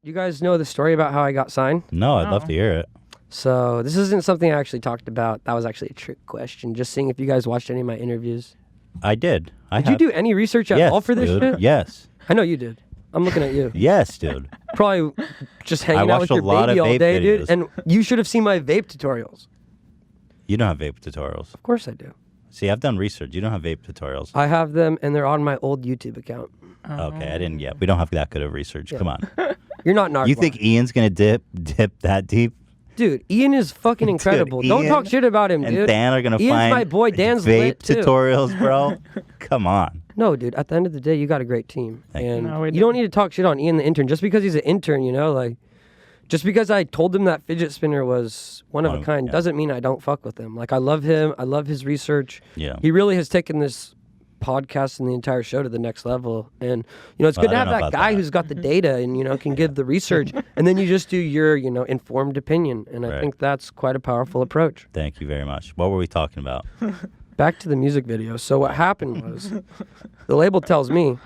You guys know the story about how I got signed? No, I'd love to hear it. So this isn't something I actually talked about. That was actually a trick question. Just seeing if you guys watched any of my interviews. I did. Did you do any research at all for this dude. shit? Yes. I know you did. I'm looking at you. Yes, dude. Probably just hanging out with watched your a lot baby of all vape day, videos. dude. And you should have seen my vape tutorials. You don't have vape tutorials. Of course I do. See, I've done research. You don't have vape tutorials. I have them, and they're on my old YouTube account. Okay, I didn't yet. We don't have that good of research. Yeah. Come on. You're not Narc. You think Ian's going to dip that deep? Dude, Ian is fucking incredible. Don't Ian talk shit about him, And dude. Dan are going to Ian's find my boy. Dan's vape lit, too. tutorials, bro. Come on. No, dude. At the end of the day, you got a great team, Thank you. and No, we you don't need to talk shit on Ian the intern just because he's an intern. You know, like just because I told him that fidget spinner was one of a kind yeah. doesn't mean I don't fuck with him. Like I love him. I love his research. Yeah. He really has taken this podcast and the entire show to the next level. And you know, it's good to I have don't know that about guy that. who's got the data and you know can give the research, and then you just do your informed opinion. And I Right. think that's quite a powerful approach. Thank you very much. What were we talking about? Back to the music video. So what happened was, the label tells me,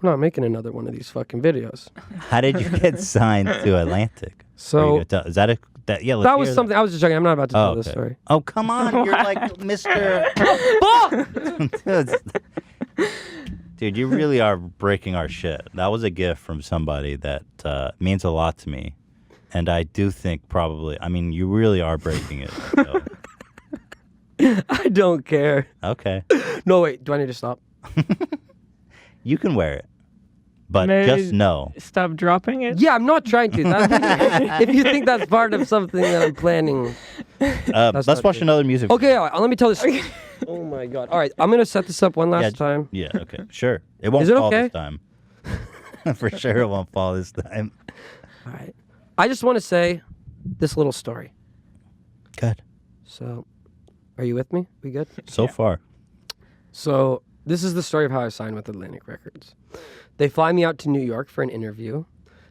we're not making another one of these fucking videos. How did you get signed to Atlantic? So Is that a... That, yeah, let's that was hear something, I was just joking. I'm not about to tell Oh, this okay. story. Oh, come on. You're like Mr. Dude, you really are breaking our shit. That was a gift from somebody that means a lot to me. And I do think probably, I mean, you really are breaking it. So. I don't care. Okay. No, wait. Do I need to stop? You can wear it. But Maybe just know. Stop dropping it. Yeah, I'm not trying to. If you think that's part of something that I'm planning. Let's not watch true. another music. Okay, all right, let me tell this. Oh my God. All right, I'm going to set this up one last time. Yeah, okay. Sure. It won't Is it fall okay? this time. For sure it won't fall this time. All right. I just want to say this little story. Good. So, are you with me? We good? So far. So, this is the story of how I signed with Atlantic Records. They fly me out to New York for an interview.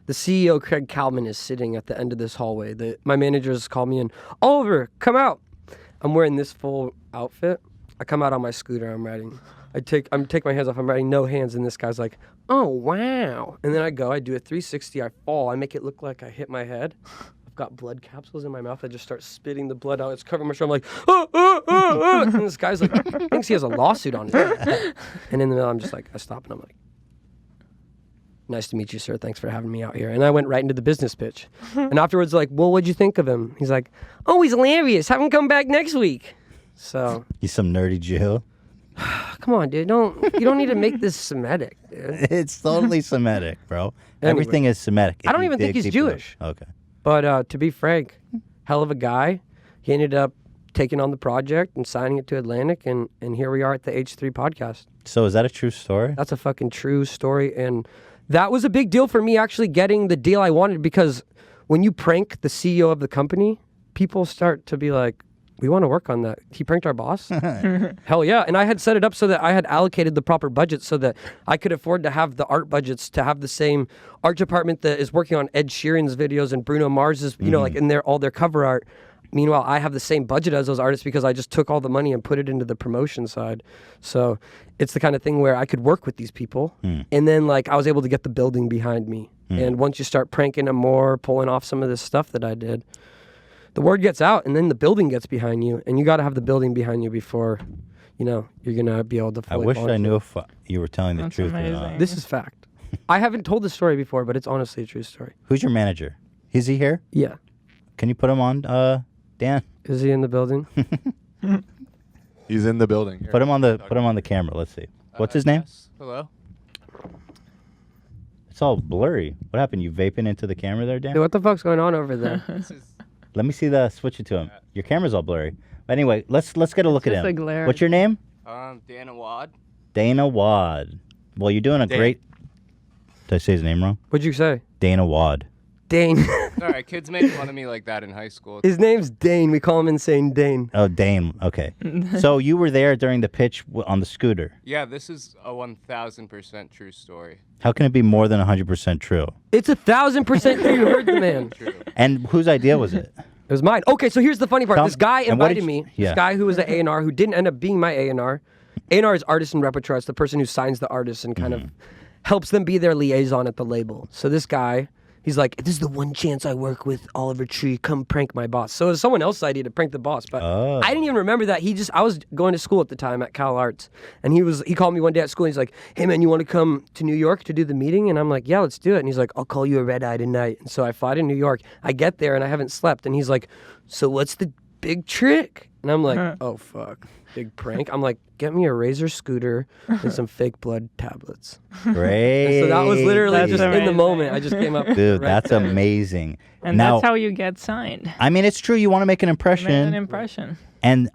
The CEO, Craig Kalman, is sitting at the end of this hallway. My managers call me in. Oliver, come out. I'm wearing this full outfit. I come out on my scooter. I'm riding. I take my hands off. I'm riding no hands, and this guy's like, "Oh wow!" And then I do a 360. I fall. I make it look like I hit my head. I've got blood capsules in my mouth. I just start spitting the blood out. It's covering my shirt. I'm like, and this guy's like, thinks he has a lawsuit on his head. And in the middle, I'm just like, I stop and I'm like, "Nice to meet you, sir. Thanks for having me out here." And I went right into the business pitch. And afterwards, like, "Well, what'd you think of him?" He's like, "Oh, he's hilarious. Have him come back next week." So, You some nerdy Jew. come on, dude. You don't need to make this Semitic, dude. It's totally Semitic, bro. Anyway. Everything is Semitic. I don't If you even think dig he's deep enough. Jewish. Okay. But to be frank, hell of a guy. He ended up taking on the project and signing it to Atlantic, and here we are at the H3 podcast. So is that a true story? That's a fucking true story, and that was a big deal for me actually getting the deal I wanted, because when you prank the CEO of the company, people start to be like, "We want to work on that. He pranked our boss?" Hell yeah. And I had set it up so that I had allocated the proper budget so that I could afford to have the art budgets to have the same art department that is working on Ed Sheeran's videos and Bruno Mars's, like in all their cover art. Meanwhile, I have the same budget as those artists because I just took all the money and put it into the promotion side. So it's the kind of thing where I could work with these people. And then I was able to get the building behind me. And once you start pranking them more, pulling off some of this stuff that I did, the word gets out and then the building gets behind you. And you got to have the building behind you before, you're going to be able to I fully wish launch I it. knew if you were telling the That's truth or not. amazing. This is fact. I haven't told this story before, but it's honestly a true story. Who's your manager? Is he here? Yeah. Can you put him on, Dan? Is he in the building? He's in the building. Here. Put him on the camera. Let's see. What's his name? Yes. Hello. It's all blurry. What happened? You vaping into the camera there, Dan? Hey, what the fuck's going on over there? This is Let me see switch it to him. Your camera's all blurry. But anyway, let's get a look at just him. a glare. What's your name? Dana Wad. Dana Wad. Well, you're doing a Dan. great. Did I say his name wrong? What'd you say? Dana Wad. Dane. All right, kids made fun of me like that in high school. His name's Dane. We call him Insane Dane. Oh, Dane. Okay. So you were there during the pitch on the scooter. Yeah, this is a 1,000% true story. How can it be more than 100% true? It's 1,000% true. You heard the man. True. And whose idea was it? It was mine. Okay, so here's the funny part. Tell- This guy and what did invited you- me. yeah. This guy who was the A&R who didn't end up being my A&R. A&R is artist and repertoire. It's the person who signs the artist and kind of helps them be their liaison at the label. So this guy He's like, this is the one chance I work with Oliver Tree. Come prank my boss. So it was someone else's idea to prank the boss, but Oh. I didn't even remember that. I was going to school at the time at Cal Arts, and he called me one day at school. And he's like, hey man, you want to come to New York to do the meeting? And I'm like, yeah, let's do it. And he's like, I'll call you a red eye tonight. And so I fly to New York. I get there and I haven't slept. And he's like, so what's the big trick? And I'm like, oh fuck, big prank. I'm like, get me a Razor scooter and some fake blood tablets. Great. So that was literally That's just in the amazing. moment. I just came up. Dude, right that's there. amazing. And now, that's how you get signed. I mean, it's true. You want to make an impression. Make an impression. And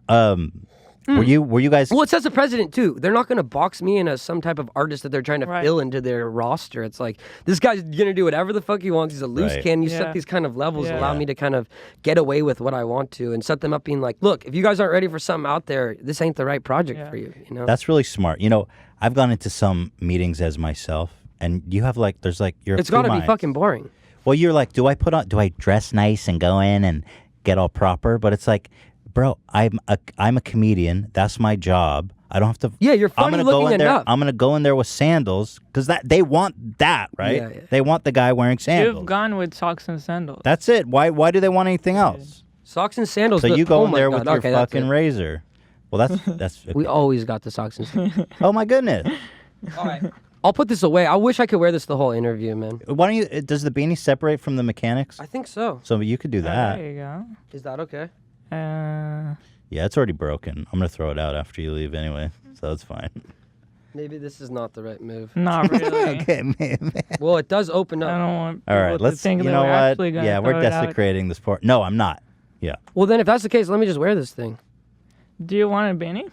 were you guys? Well, it says the president too. They're not going to box me in as some type of artist that they're trying to Right. fill into their roster. It's like this guy's going to do whatever the fuck he wants. He's a loose Right. cannon. You Yeah. set these kind of levels, Yeah. allow me to kind of get away with what I want to, and set them up being like, look, if you guys aren't ready for something out there, this ain't the right project Yeah. for you. You know. That's really smart. You know, I've gone into some meetings as myself, and you have like, there's like, you're. It's got to be fucking boring. Well, you're like, do I dress nice and go in and get all proper? But it's like, bro, I'm a comedian. That's my job. I don't have to. Yeah, you're I'm funny gonna go looking in there. enough. I'm gonna go in there with sandals because they want that, right? Yeah, yeah. They want the guy wearing sandals. You've gone with socks and sandals. That's it. Why do they want anything else? Socks and sandals. So you go oh in my there God. with your Okay, that's fucking it. razor. Well, that's. We always got the socks and sandals. Oh my goodness. All right. I'll put this away. I wish I could wear this the whole interview, man. Why don't you? Does the beanie separate from the mechanics? I think so. So you could do that. There you go. Is that okay? Yeah, it's already broken. I'm gonna throw it out after you leave anyway, so it's fine. Maybe this is not the right move. Not really. Okay, man. Well, it does open I up. don't want All right, people let's. to think You that know we're what? actually gonna Yeah, we're throw it out. desecrating the sport. No, I'm not. Yeah, Well, then if that's the case, let me just wear this thing. Do you want a beanie?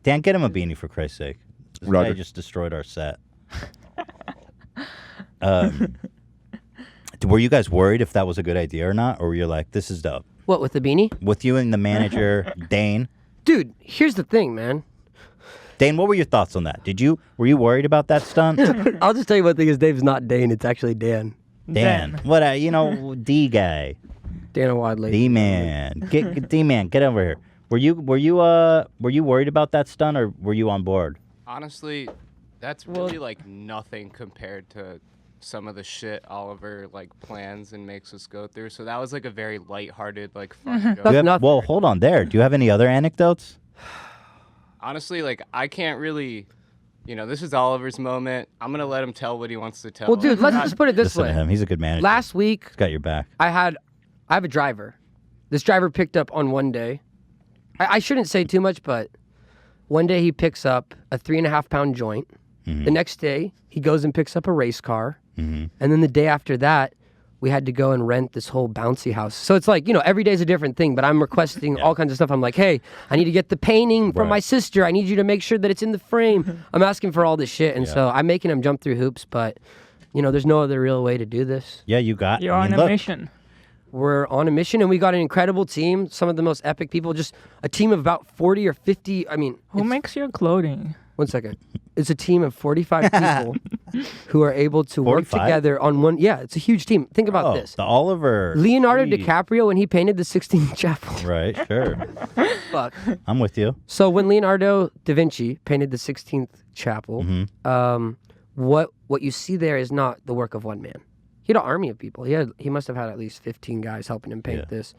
Dan, get him a beanie for Christ's sake. This guy Roger. just destroyed our set. Were you guys worried if that was a good idea or not, or were you like, "This is dope"? What, with the beanie? With you and the manager, Dane. Dude, here's the thing, man. Dane, what were your thoughts on that? Were you worried about that stunt? I'll just tell you one thing. His name's not Dane. It's actually Dan. Dan, what? D guy, Dan Wadley. D man, D man, get over here. Were you worried about that stunt, or were you on board? Honestly, that's Well- really like nothing compared to some of the shit Oliver like plans and makes us go through. So that was like a very lighthearted, like fun Do you go. have- nothing. well, hold on there. Do you have any other anecdotes? Honestly, like I can't really, this is Oliver's moment. I'm gonna let him tell what he wants to tell. Well, dude, let's just put it this Listen to way. him. He's a good manager. Last week, He's got your back. I have a driver. This driver picked up on one day. I shouldn't say too much, but one day he picks up a 3.5 pound joint. The next day, he goes and picks up a race car. And then the day after that, we had to go and rent this whole bouncy house. So it's like, every day's a different thing, but I'm requesting all kinds of stuff. I'm like, hey, I need to get the painting from Right. my sister. I need you to make sure that it's in the frame. I'm asking for all this shit. And so I'm making him jump through hoops, but, there's no other real way to do this. Yeah, you got. You're I mean, on a look, mission. We're on a mission, and we got an incredible team. Some of the most epic people. Just a team of about 40 or 50. I mean, Who makes your clothing? one second. It's a team of 45 people who are able to work 45? together on one. Yeah, it's a huge team. Think about Oh, this. the Oliver. Leonardo Tree. DiCaprio, when he painted the Sistine Chapel. Right, sure. Fuck. I'm with you. So when Leonardo da Vinci painted the 16th Chapel, what you see there is not the work of one man. He had an army of people. He must have had at least 15 guys helping him paint Yeah. this.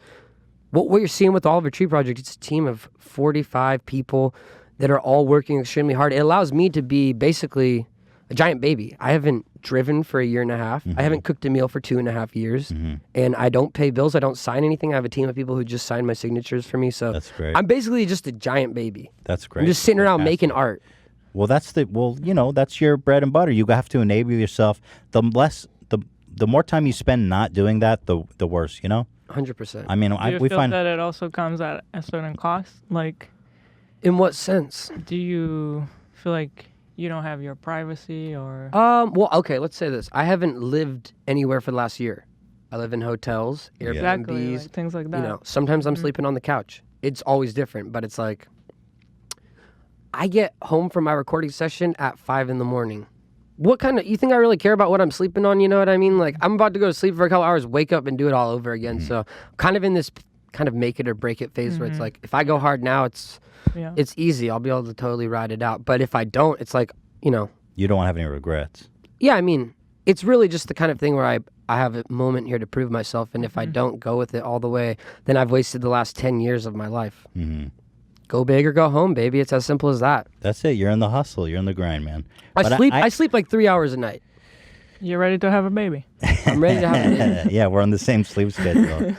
What you're seeing with the Oliver Tree Project, it's a team of 45 people that are all working extremely hard. It allows me to be basically a giant baby. I haven't driven for a year and a half. I haven't cooked a meal for 2.5 years. And I don't pay bills. I don't sign anything. I have a team of people who just sign my signatures for me. So That's great. I'm basically just a giant baby. That's great. I'm just sitting around Fantastic. making art. Well, that's your bread and butter. You have to enable yourself. The more time you spend not doing that, the worse. 100%. I mean, Do you we feel find that it also comes at a certain cost? Like, In what sense? do you feel like you don't have your privacy or? Well, okay, let's say this. I haven't lived anywhere for the last year. I live in hotels, Airbnbs. Exactly, like things like that. Sometimes I'm sleeping on the couch. It's always different, but it's like I get home from my recording session at 5 a.m. What kind of, you think I really care about what I'm sleeping on? You know what I mean? Like, I'm about to go to sleep for a couple hours, wake up and do it all over again. So kind of in this kind of make it or break it phase where it's like, if I go hard now, it's Yeah. easy. I'll be able to totally ride it out. But if I don't, it's like, you don't want to have any regrets. yeah, I mean, it's really just the kind of thing where I have a moment here to prove myself, and if I don't go with it all the way, then I've wasted the last 10 years of my life. Mm-hmm. Go big or go home, baby. It's as simple as that. That's it. You're in the hustle. You're in the grind, man. I sleep like 3 hours a night. You're ready to have a baby. I'm ready to have a baby. Yeah, we're on the same sleep schedule.